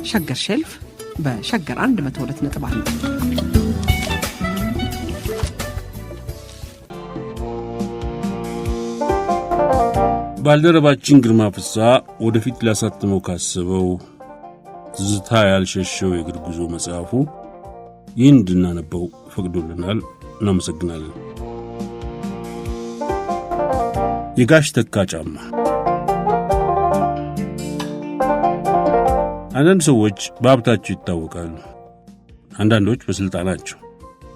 ሸገር ሼልፍ በሸገር 102.1 ባልደረባችን ግርማ ፍሳ ወደፊት ላሳትመው ካሰበው ትዝታ ያልሸሸው የእግር ጉዞ መጽሐፉ ይህን እንድናነበው ፈቅዶልናል። እናመሰግናለን። የጋሽ ተካ ጫማ። አንዳንድ ሰዎች በሀብታቸው ይታወቃሉ፣ አንዳንዶች በስልጣናቸው፣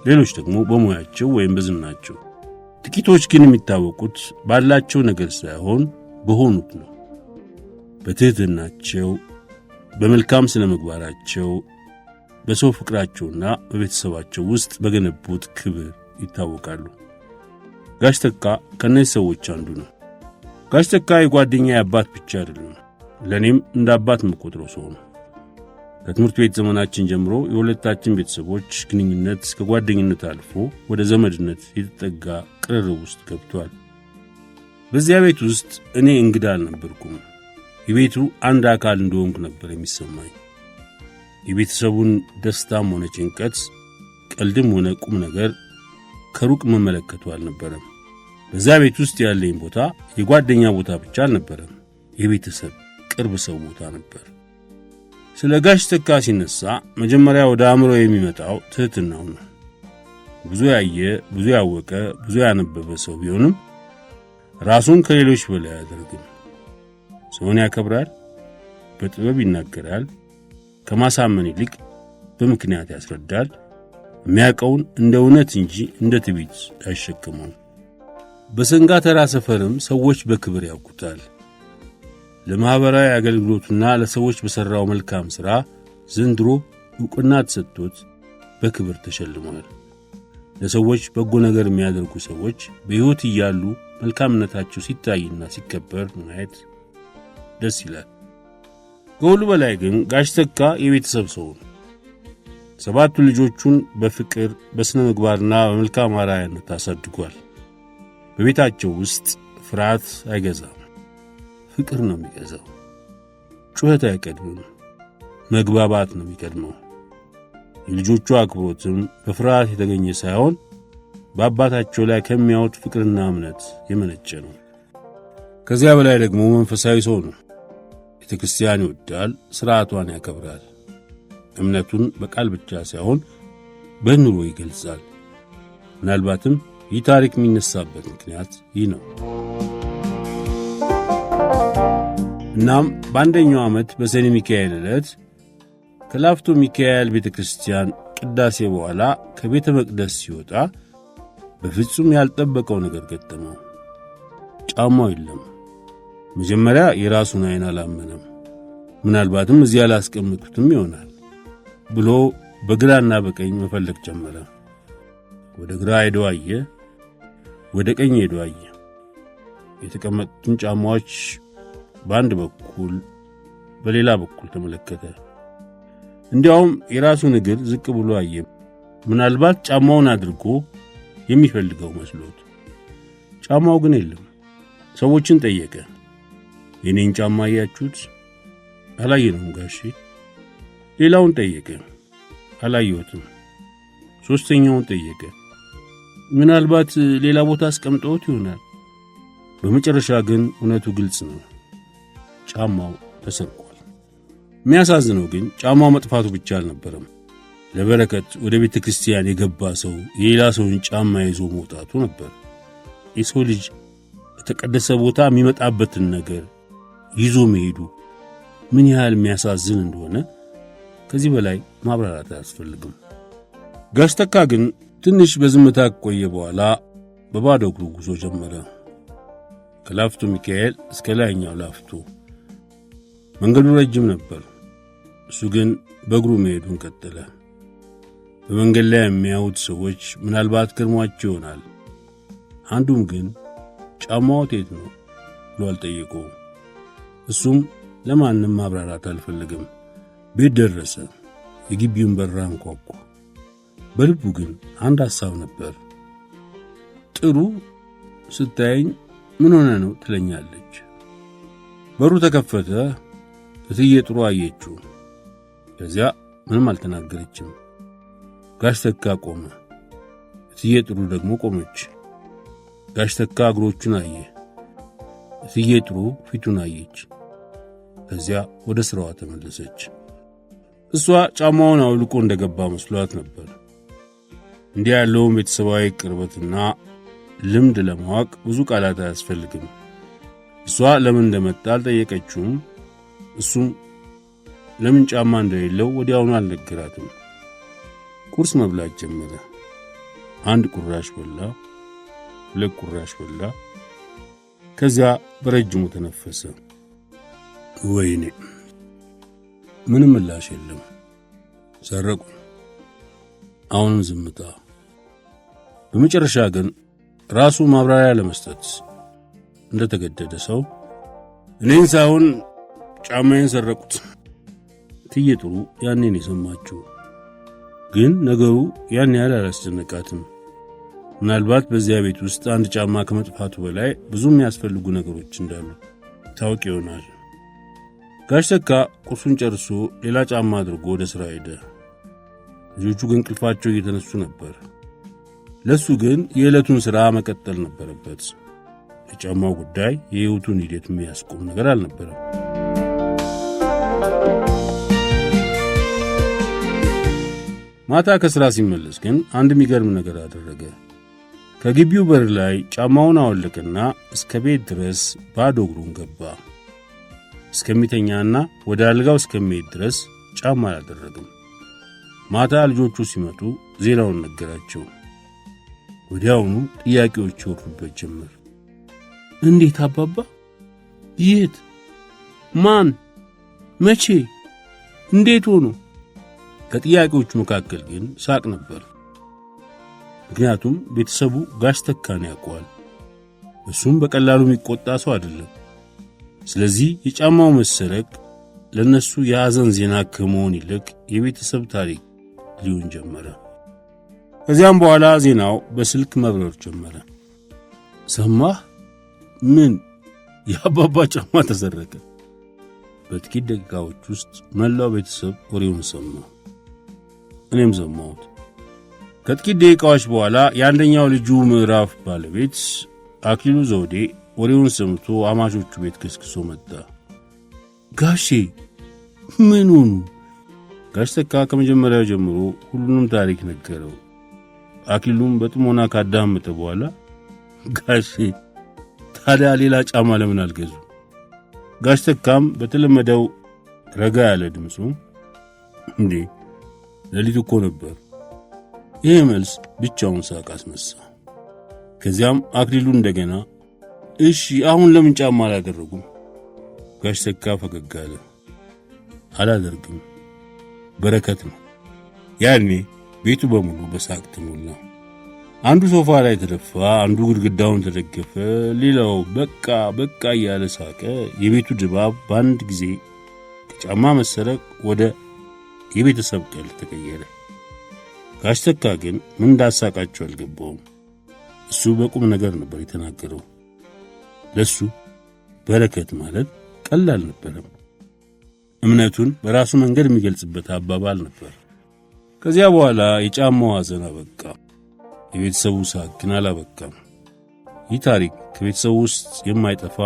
ሌሎች ደግሞ በሙያቸው ወይም በዝናቸው። ጥቂቶች ግን የሚታወቁት ባላቸው ነገር ሳይሆን በሆኑት ነው። በትህትናቸው፣ በመልካም ስነ ምግባራቸው፣ በሰው ፍቅራቸውና በቤተሰባቸው ውስጥ በገነቡት ክብር ይታወቃሉ። ጋሽ ተካ ከነዚህ ሰዎች አንዱ ነው። ጋሽ ተካ የጓደኛዬ አባት ብቻ አይደለም፣ ለኔም እንደ አባት መቆጥረው ሰው ነው። ከትምህርት ቤት ዘመናችን ጀምሮ የሁለታችን ቤተሰቦች ግንኙነት ከጓደኝነት አልፎ ወደ ዘመድነት የተጠጋ ቅርርብ ውስጥ ገብቷል። በዚያ ቤት ውስጥ እኔ እንግዳ አልነበርኩም። የቤቱ አንድ አካል እንደሆንኩ ነበር የሚሰማኝ። የቤተሰቡን ደስታም ሆነ ጭንቀት፣ ቀልድም ሆነ ቁም ነገር ከሩቅ መመለከቱ አልነበረም። በዚያ ቤት ውስጥ ያለኝ ቦታ የጓደኛ ቦታ ብቻ አልነበረም፣ የቤተሰብ ቅርብ ሰው ቦታ ነበር። ስለ ጋሽ ተካ ሲነሳ መጀመሪያ ወደ አእምሮ የሚመጣው ትህትናው ነው። ብዙ ያየ፣ ብዙ ያወቀ፣ ብዙ ያነበበ ሰው ቢሆንም ራሱን ከሌሎች በላይ አያደርግም። ሰውን ያከብራል፣ በጥበብ ይናገራል፣ ከማሳመን ይልቅ በምክንያት ያስረዳል። የሚያውቀውን እንደ እውነት እንጂ እንደ ትዕቢት አይሸከመውም። በሰንጋ ተራ ሰፈርም ሰዎች በክብር ያውቁታል። ለማህበራዊ አገልግሎቱና ለሰዎች በሠራው መልካም ሥራ ዘንድሮ ዕውቅና ተሰጥቶት በክብር ተሸልሟል። ለሰዎች በጎ ነገር የሚያደርጉ ሰዎች በሕይወት እያሉ መልካምነታቸው ሲታይና ሲከበር ማየት ደስ ይላል። ከሁሉ በላይ ግን ጋሽ ተካ የቤተሰብ ሰው ነው። 7 ልጆቹን በፍቅር በሥነ ምግባርና በመልካም አርአያነት አሳድጓል። በቤታቸው ውስጥ ፍርሃት አይገዛም፣ ፍቅር ነው የሚገዛው። ጩኸት አይቀድምም፣ መግባባት ነው የሚቀድመው። የልጆቹ አክብሮትም በፍርሃት የተገኘ ሳይሆን በአባታቸው ላይ ከሚያወጥ ፍቅርና እምነት የመነጨ ነው። ከዚያ በላይ ደግሞ መንፈሳዊ ሰው ነው። ቤተ ክርስቲያን ይወዳል፣ ሥርዓቷን ያከብራል። እምነቱን በቃል ብቻ ሳይሆን በኑሮ ይገልጻል። ምናልባትም ይህ ታሪክ የሚነሳበት ምክንያት ይህ ነው። እናም በአንደኛው ዓመት በሰኔ ሚካኤል ዕለት ከላፍቶ ሚካኤል ቤተ ክርስቲያን ቅዳሴ በኋላ ከቤተ መቅደስ ሲወጣ በፍጹም ያልጠበቀው ነገር ገጠመው። ጫማው የለም። መጀመሪያ የራሱን ዓይን አላመነም። ምናልባትም እዚያ ላስቀምጡትም ይሆናል ብሎ በግራና በቀኝ መፈለግ ጀመረ። ወደ ግራ ሄዶ አየ፣ ወደ ቀኝ ሄዶ አየ። የተቀመጡትን ጫማዎች በአንድ በኩል በሌላ በኩል ተመለከተ። እንዲያውም የራሱን እግር ዝቅ ብሎ አየ። ምናልባት ጫማውን አድርጎ የሚፈልገው መስሎት። ጫማው ግን የለም። ሰዎችን ጠየቀ። የኔን ጫማ አያችሁት? አላየነውም ጋሼ። ሌላውን ጠየቀ። አላየሁትም። ሦስተኛውን ጠየቀ። ምናልባት ሌላ ቦታ አስቀምጠውት ይሆናል። በመጨረሻ ግን እውነቱ ግልጽ ነው። ጫማው ተሰርቋል። የሚያሳዝነው ግን ጫማው መጥፋቱ ብቻ አልነበረም። ለበረከት ወደ ቤተ ክርስቲያን የገባ ሰው የሌላ ሰውን ጫማ ይዞ መውጣቱ ነበር። የሰው ልጅ በተቀደሰ ቦታ የሚመጣበትን ነገር ይዞ መሄዱ ምን ያህል የሚያሳዝን እንደሆነ ከዚህ በላይ ማብራራት አያስፈልግም። ጋሽ ተካ ግን ትንሽ በዝምታ ከቆየ በኋላ በባዶ እግሩ ጉዞ ጀመረ። ከላፍቶ ሚካኤል እስከ ላይኛው ላፍቶ። መንገዱ ረጅም ነበር። እሱ ግን በእግሩ መሄዱን ቀጠለ። በመንገድ ላይ የሚያዩት ሰዎች ምናልባት ገርሟቸው ይሆናል። አንዱም ግን ጫማው የት ነው ብሎ አልጠየቀውም። እሱም ለማንም ማብራራት አልፈልግም። ቤት ደረሰ። የግቢውን በር አንኳኳ። በልቡ ግን አንድ ሐሳብ ነበር። ጥሩ ስታየኝ ምን ሆነ ነው ትለኛለች። በሩ ተከፈተ። እትዬ ጥሩ አየችው። ከዚያ ምንም አልተናገረችም። ጋሽ ተካ ቆመ። እትዬ ጥሩ ደግሞ ቆመች። ጋሽ ተካ እግሮቹን አየ። እትዬ ጥሩ ፊቱን አየች። ከዚያ ወደ ስራዋ ተመለሰች። እሷ ጫማውን አውልቆ እንደገባ መስሏት ነበር። እንዲህ ያለውን ቤተሰባዊ ቅርበትና ልምድ ለማወቅ ብዙ ቃላት አያስፈልግም። እሷ ለምን እንደመጣ አልጠየቀችውም። እሱም ለምን ጫማ እንደሌለው ወዲያውኑ አልነገራትም። ቁርስ መብላት ጀመረ። 1 ቁራሽ በላ፣ 2 ቁራሽ በላ። ከዚያ በረጅሙ ተነፈሰ። ወይኔ ምንም ምላሽ የለም። ሰረቁ። አሁንም ዝምታ። በመጨረሻ ግን ራሱ ማብራሪያ ለመስጠት እንደተገደደ ሰው እኔን ሳይሆን ጫማዬን ሰረቁት። እትዬ ጥሩ ያኔን የሰማችው ግን ነገሩ ያን ያህል አላስጨነቃትም። ምናልባት በዚያ ቤት ውስጥ አንድ ጫማ ከመጥፋቱ በላይ ብዙ የሚያስፈልጉ ነገሮች እንዳሉ ታውቅ ይሆናል። ጋሽ ተካ ቁርሱን ጨርሶ ሌላ ጫማ አድርጎ ወደ ሥራ ሄደ። ልጆቹ ግን እንቅልፋቸው እየተነሱ ነበር። ለሱ ግን የዕለቱን ሥራ መቀጠል ነበረበት። የጫማው ጉዳይ የሕይወቱን ሂደት የሚያስቆም ነገር አልነበረም። ማታ ከሥራ ሲመለስ ግን አንድ የሚገርም ነገር አደረገ። ከግቢው በር ላይ ጫማውን አወለቀና እስከ ቤት ድረስ ባዶ እግሩን ገባ። እስከሚተኛና ወደ አልጋው እስከሚሄድ ድረስ ጫማ አላደረገም። ማታ ልጆቹ ሲመጡ ዜናውን ነገራቸው። ወዲያውኑ ጥያቄዎች ይወርዱበት ጀመር። እንዴት አባባ? የት? ማን? መቼ? እንዴት ሆኖ? ከጥያቄዎቹ መካከል ግን ሳቅ ነበር። ምክንያቱም ቤተሰቡ ጋሽ ተካን ያውቀዋል። እሱም በቀላሉ የሚቆጣ ሰው አይደለም። ስለዚህ የጫማው መሰረቅ ለነሱ የሐዘን ዜና ከመሆን ይልቅ የቤተሰብ ታሪክ ሊሆን ጀመረ። ከዚያም በኋላ ዜናው በስልክ መብረር ጀመረ። ሰማህ? ምን? የአባባ ጫማ ተሰረቀ። በጥቂት ደቂቃዎች ውስጥ መላው ቤተሰብ ወሬውን ሰማ። እኔም ሰማሁት። ከጥቂት ደቂቃዎች በኋላ የአንደኛው ልጁ ምዕራፍ ባለቤት አክሊሉ ዘውዴ ወሬውን ሰምቶ አማቾቹ ቤት ገስግሶ መጣ። ጋሼ ምን ሆኑ? ጋሽ ተካ ከመጀመሪያው ጀምሮ ሁሉንም ታሪክ ነገረው። አክሊሉም በጥሞና ካዳመጠ በኋላ ጋሼ ታዲያ ሌላ ጫማ ለምን አልገዙ? ጋሽ ተካም በተለመደው ረጋ ያለ ድምፁ እንዴ ሌሊት እኮ ነበር። ይሄ መልስ ብቻውን ሳቅ አስነሳ። ከዚያም አክሊሉ እንደገና እሺ አሁን ለምን ጫማ አላደረጉም? ጋሽ ተካ ፈገግ አለ። አላደርግም፣ በረከት ነው። ያኔ ቤቱ በሙሉ በሳቅ ተሞላ። አንዱ ሶፋ ላይ ተደፋ፣ አንዱ ግድግዳውን ተደገፈ፣ ሌላው በቃ በቃ እያለ ሳቀ። የቤቱ ድባብ በአንድ ጊዜ ከጫማ መሰረቅ ወደ የቤተሰብ ቀልድ ተቀየረ። ጋሽ ተካ ግን ምን እንዳሳቃቸው አልገባውም። እሱ በቁም ነገር ነበር የተናገረው። ለሱ በረከት ማለት ቀላል ነበረም። እምነቱን በራሱ መንገድ የሚገልጽበት አባባል ነበር። ከዚያ በኋላ የጫማው ሐዘን አበቃ። የቤተሰቡ ሳቅ ግን አላበቃም። ይህ ታሪክ ከቤተሰቡ ውስጥ የማይጠፋ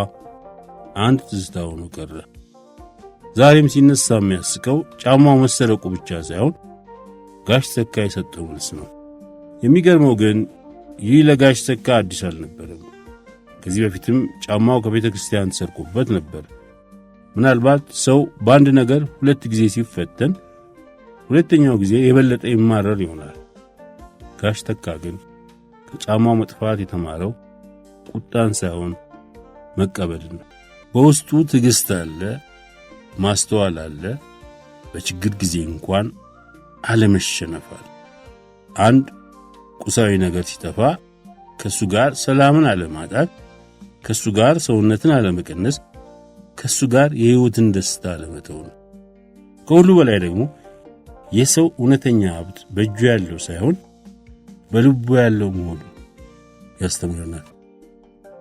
አንድ ትዝታ ሆኖ ቀረ። ዛሬም ሲነሳ የሚያስቀው ጫማው መሰረቁ ብቻ ሳይሆን ጋሽ ተካ የሰጠው መልስ ነው። የሚገርመው ግን ይህ ለጋሽ ተካ አዲስ አልነበረም። ከዚህ በፊትም ጫማው ከቤተ ክርስቲያን ተሰርቆበት ነበር። ምናልባት ሰው በአንድ ነገር 2 ጊዜ ሲፈተን ሁለተኛው ጊዜ የበለጠ ይማረር ይሆናል። ጋሽ ተካ ግን ከጫማው መጥፋት የተማረው ቁጣን ሳይሆን መቀበልን ነው። በውስጡ ትዕግስት አለ፣ ማስተዋል አለ፣ በችግር ጊዜ እንኳን አለመሸነፋል። አንድ ቁሳዊ ነገር ሲጠፋ ከሱ ጋር ሰላምን አለማጣት፣ ከሱ ጋር ሰውነትን አለመቀነስ፣ ከሱ ጋር የሕይወትን ደስታ አለመተው ነው። ከሁሉ በላይ ደግሞ የሰው እውነተኛ ሀብት በእጁ ያለው ሳይሆን በልቡ ያለው መሆኑ ያስተምረናል።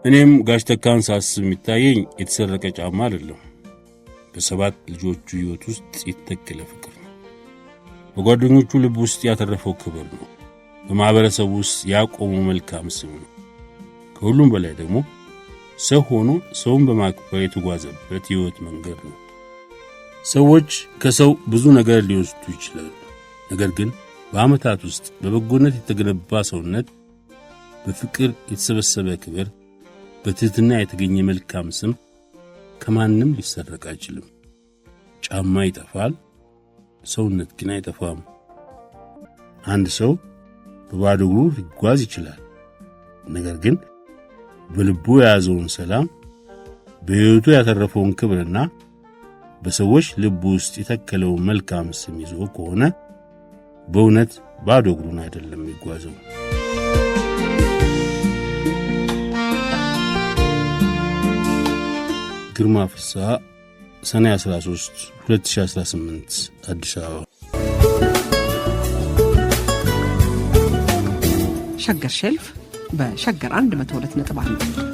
እኔም ጋሽ ተካን ሳስብ የሚታየኝ የተሰረቀ ጫማ አይደለም፣ በ7 ልጆቹ ሕይወት ውስጥ የተተከለ ፍቅር ነው። በጓደኞቹ ልብ ውስጥ ያተረፈው ክብር ነው። በማህበረሰቡ ውስጥ ያቆመው መልካም ስም ነው። ከሁሉም በላይ ደግሞ ሰው ሆኖ ሰውን በማክበር የተጓዘበት ሕይወት መንገድ ነው። ሰዎች ከሰው ብዙ ነገር ሊወስዱ ይችላሉ። ነገር ግን በዓመታት ውስጥ በበጎነት የተገነባ ሰውነት፣ በፍቅር የተሰበሰበ ክብር፣ በትህትና የተገኘ መልካም ስም ከማንም ሊሰረቅ አይችልም። ጫማ ይጠፋል፣ ሰውነት ግን አይጠፋም። አንድ ሰው በባዶ እግሩ ሊጓዝ ይችላል። ነገር ግን በልቡ የያዘውን ሰላም፣ በሕይወቱ ያተረፈውን ክብርና በሰዎች ልብ ውስጥ የተከለውን መልካም ስም ይዞ ከሆነ በእውነት ባዶ እግሩን አይደለም የሚጓዘው። ግርማ ፍስሐ፣ ሰኔ 13 2018 አዲስ አበባ። ሸገር ሼልፍ በሸገር 102.1